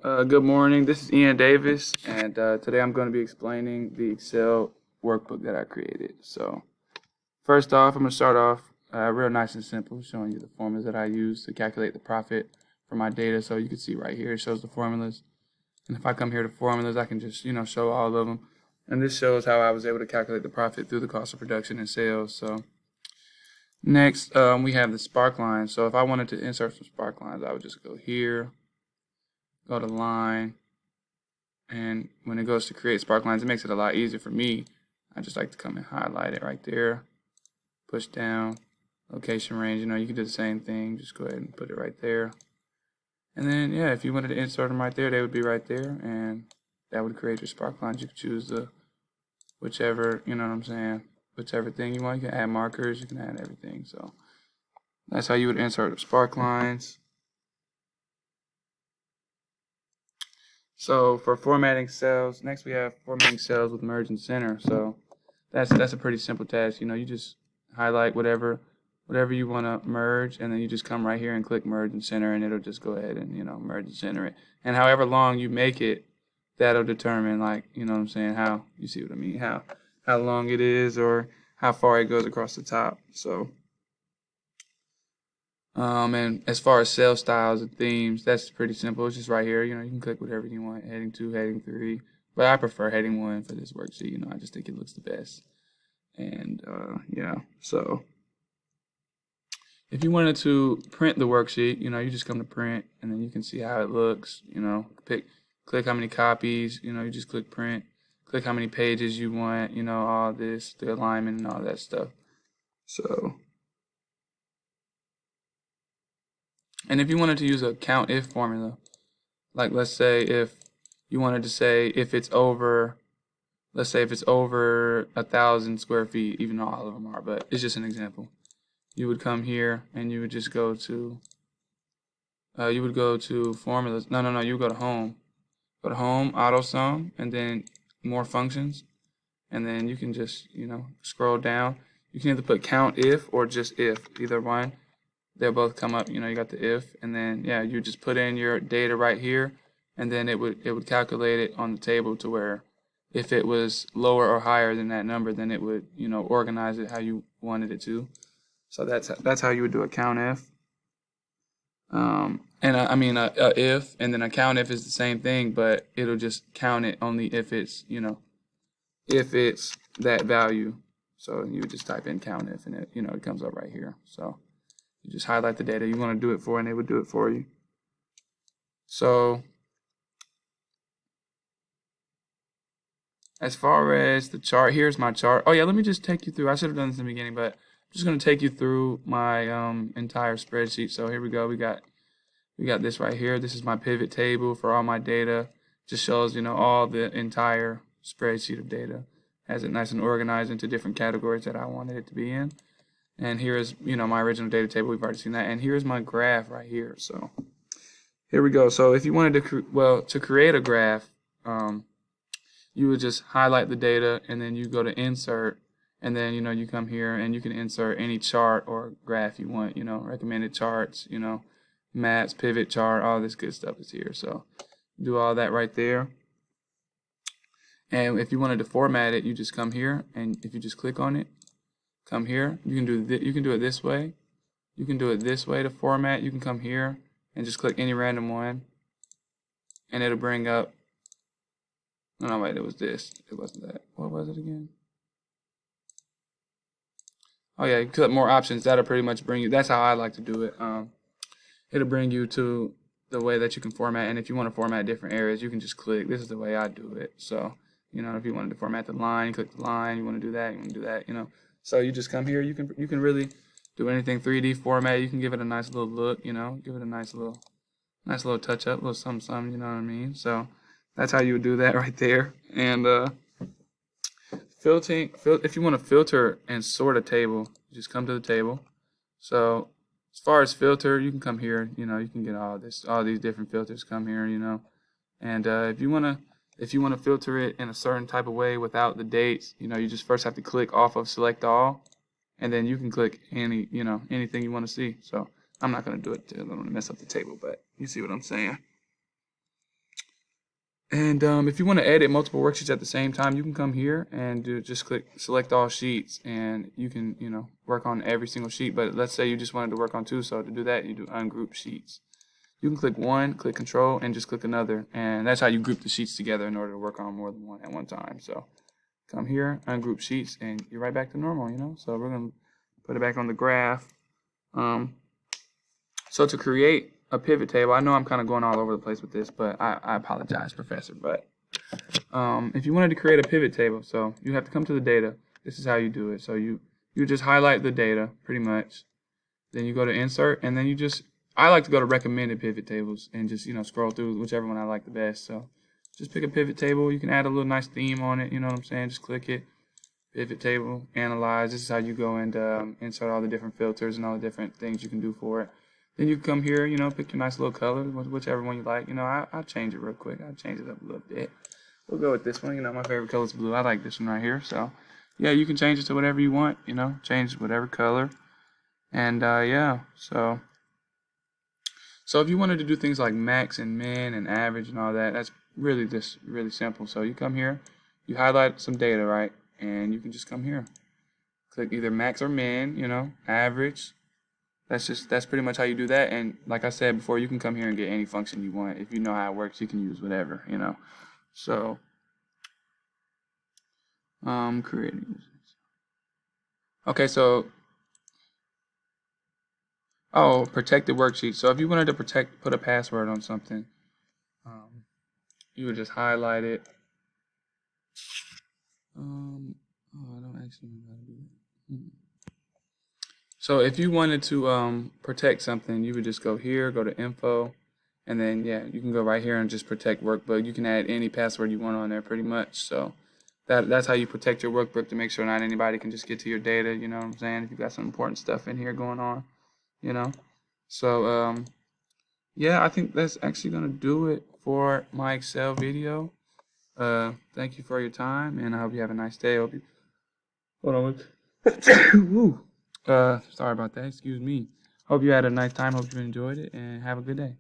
Good morning. This is Ian Davis, and today I'm going to be explaining the Excel workbook that I created. So, first off, I'm going to start off real nice and simple, showing you the formulas that I use to calculate the profit for my data. So you can see right here, it shows the formulas. And if I come here to formulas, I can just show all of them. And this shows how I was able to calculate the profit through the cost of production and sales. So next, we have the spark lines. So if I wanted to insert some spark lines, I would just go here, go to line. And when it goes to create spark lines, it makes it a lot easier for me. I just like to come and highlight it right there, push down, location range. You can do the same thing. Just go ahead and put it right there. And then, yeah, if you wanted to insert them right there, they would be right there, and that would create your spark lines. You could choose the whichever, whichever thing you want. You can add markers, you can add everything. So that's how you would insert spark lines. So for formatting cells, next we have formatting cells with merge and center. So that's a pretty simple task. You just highlight whatever you want to merge, and then you just come right here and click merge and center, and it'll just go ahead and merge and center it. And however long you make it, that'll determine, like, how you see what I mean, how long it is or how far it goes across the top. So and as far as cell styles and themes, that's pretty simple. It's just right here. You can click whatever you want, heading 2, heading 3. But I prefer heading 1 for this worksheet. I just think it looks the best. And yeah, so if you wanted to print the worksheet, you just come to print, and then you can see how it looks. Click how many copies. You just click print. Click how many pages you want. All this, the alignment and all that stuff. So. And if you wanted to use a count if formula, like let's say if you wanted to say if it's over, let's say if it's over 1,000 square feet, even though all of them are, but it's just an example. You would come here and you would just go to, formulas. No, you would go to home. Go to home, auto sum, and then more functions. And then you can just, scroll down. You can either put count if or just if, either one. They'll both come up. You got the if, and then yeah, you just put in your data right here, and then it would calculate it on the table to where if it was lower or higher than that number, then it would organize it how you wanted it to. So that's how you would do a count if. And I mean a if, and then a count if is the same thing, but it'll just count it only if it's if it's that value. So you would just type in count if, and it comes up right here. So you just highlight the data you want to do it for, and it would do it for you. So as far as the chart, here's my chart. Oh yeah, let me just take you through. I should have done this in the beginning, but I'm just going to take you through my entire spreadsheet. So here we go. We got this right here. This is my pivot table for all my data. Just shows all the entire spreadsheet of data. Has it nice and organized into different categories that I wanted it to be in. And here is my original data table. We've already seen that. And here's my graph right here. So here we go. So if you wanted to create a graph, you would just highlight the data, and then you go to insert, and then you come here and you can insert any chart or graph you want. Recommended charts, maps, pivot chart, all this good stuff is here. So do all that right there. And if you wanted to format it, you just come here, and if you just click on it, come here. You can do it this way. You can do it this way to format. You can come here and just click any random one, and it'll bring up. No, wait, it was this. It wasn't that. What was it again? Oh yeah, you click more options. That'll pretty much bring you. That's how I like to do it. It'll bring you to the way that you can format, and if you want to format different areas, you can just click. This is the way I do it. So if you wanted to format the line, you click the line. You want to do that, you want to do that. So you just come here. You can really do anything 3D format. You can give it a nice little look. Give it a nice little touch up, little something. You know what I mean? So that's how you would do that right there. And if you want to filter and sort a table, you just come to the table. So as far as filter, you can come here. You can get all these different filters. Come here. And if you want to filter it in a certain type of way without the dates, you just first have to click off of select all, and then you can click anything you want to see. So I'm not going to do it. I don't want to mess up the table, but you see what I'm saying. And if you want to edit multiple worksheets at the same time, you can come here and just click select all sheets, and you can work on every single sheet. But let's say you just wanted to work on two, so to do that, you do ungroup sheets. You can click one, click control, and just click another, and that's how you group the sheets together in order to work on more than one at one time. So come here, ungroup sheets, and you're right back to normal. So we're gonna put it back on the graph. So to create a pivot table, I know I'm kind of going all over the place with this, but I apologize, Professor. But if you wanted to create a pivot table, so you have to come to the data. This is how you do it. So you just highlight the data pretty much. Then you go to insert, and then I like to go to recommended pivot tables and just scroll through whichever one I like the best. So just pick a pivot table. You can add a little nice theme on it. You know what I'm saying? Just click it. Pivot table, analyze. This is how you go and insert all the different filters and all the different things you can do for it. Then you come here, pick your nice little color, whichever one you like. I'll change it real quick. I'll change it up a little bit. We'll go with this one. My favorite color is blue. I like this one right here. So, yeah, you can change it to whatever you want. Change whatever color. And, yeah, so if you wanted to do things like max and min and average and all that, that's really just really simple. So you come here, you highlight some data, right? And you can just come here. Click either max or min, average. That's pretty much how you do that. And like I said before, you can come here and get any function you want. If you know how it works, you can use whatever, So, creating. Okay, so, protected worksheet. So if you wanted to put a password on something, you would just highlight it. I don't actually know how to do that. So if you wanted to protect something, you would just go here, go to info, and then you can go right here and just protect workbook. You can add any password you want on there pretty much. So that's how you protect your workbook, to make sure not anybody can just get to your data, you know what I'm saying? If you've got some important stuff in here going on, So yeah, I think that's actually gonna do it for my Excel video. Thank you for your time, and I hope you have a nice day. Hold on. Woo. Sorry about that. Excuse me. Hope you had a nice time. Hope you enjoyed it, and have a good day.